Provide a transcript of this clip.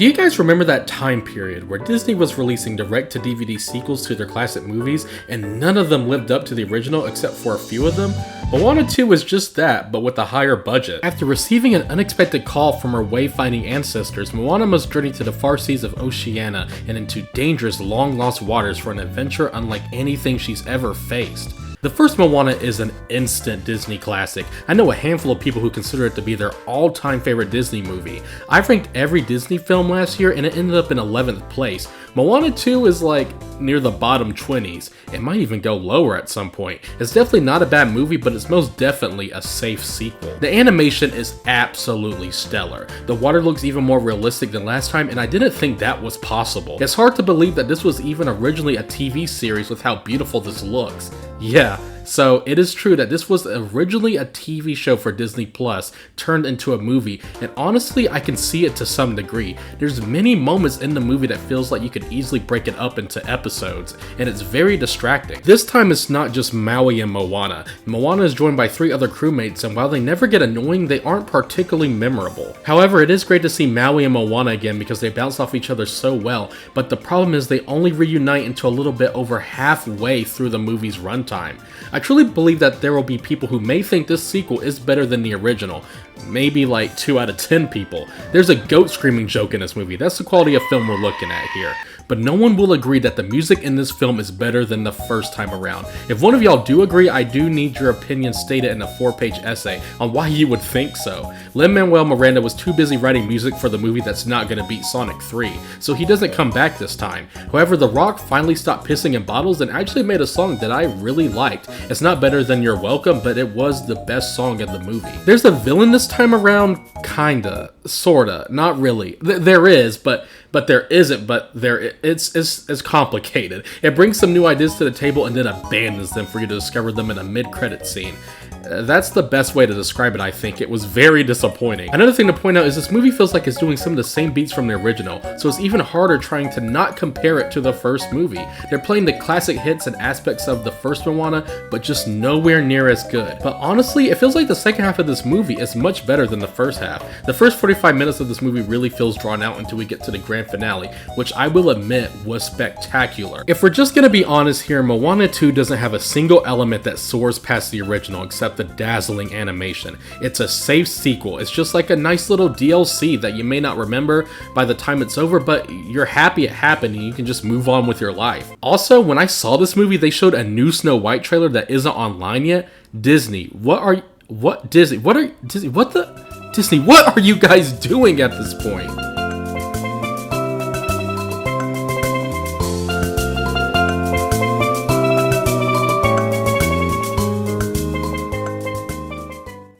Do you guys remember that time period where Disney was releasing direct-to-DVD sequels to their classic movies and none of them lived up to the original except for a few of them? Moana 2 was just that, but with a higher budget. After receiving an unexpected call from her wayfinding ancestors, Moana must journey to the far seas of Oceania and into dangerous, long-lost waters for an adventure unlike anything she's ever faced. The first Moana is an instant Disney classic. I know a handful of people who consider it to be their all-time favorite Disney movie. I ranked every Disney film last year and it ended up in 11th place. Moana 2 is like near the bottom 20s. It might even go lower at some point. It's definitely not a bad movie, but it's most definitely a safe sequel. The animation is absolutely stellar. The water looks even more realistic than last time, and I didn't think that was possible. It's hard to believe that this was even originally a TV series with how beautiful this looks. Yeah, so it is true that this was originally a TV show for Disney Plus turned into a movie, and honestly I can see it to some degree. There's many moments in the movie that feels like you could easily break it up into episodes, and it's very distracting. This time it's not just Maui and Moana. Moana is joined by 3 other crewmates, and while they never get annoying, they aren't particularly memorable. However, it is great to see Maui and Moana again because they bounce off each other so well, but the problem is they only reunite into a little bit over halfway through the movie's runtime. I truly believe that there will be people who may think this sequel is better than the original. Maybe like 2 out of 10 people. There's a goat screaming joke in this movie. That's the quality of film we're looking at here. But no one will agree that the music in this film is better than the first time around. If one of y'all do agree, I do need your opinion stated in a 4-page essay on why you would think so. Lin-Manuel Miranda was too busy writing music for the movie that's not gonna beat Sonic 3, so he doesn't come back this time. However, The Rock finally stopped pissing in bottles and actually made a song that I really liked. It's not better than You're Welcome, but it was the best song in the movie. There's a villain this time around, kinda, sorta, not really. There is, but there isn't, but it's complicated. It brings some new ideas to the table and then abandons them for you to discover them in a mid-credit scene. That's the best way to describe it, I think. It was very disappointing. Another thing to point out is this movie feels like it's doing some of the same beats from the original, so it's even harder trying to not compare it to the first movie. They're playing the classic hits and aspects of the first Moana, but just nowhere near as good. But honestly, it feels like the second half of this movie is much better than the first half. The first 45 minutes of this movie really feels drawn out until we get to the grand finale, which I will admit was spectacular. If we're just gonna be honest here, Moana 2 doesn't have a single element that soars past the original except the dazzling animation. It's a safe sequel. It's just like a nice little DLC that you may not remember by the time it's over, but you're happy it happened and you can just move on with your life. Also, when I saw this movie, they showed a new Snow White trailer that isn't online yet. Disney, what are you guys doing at this point?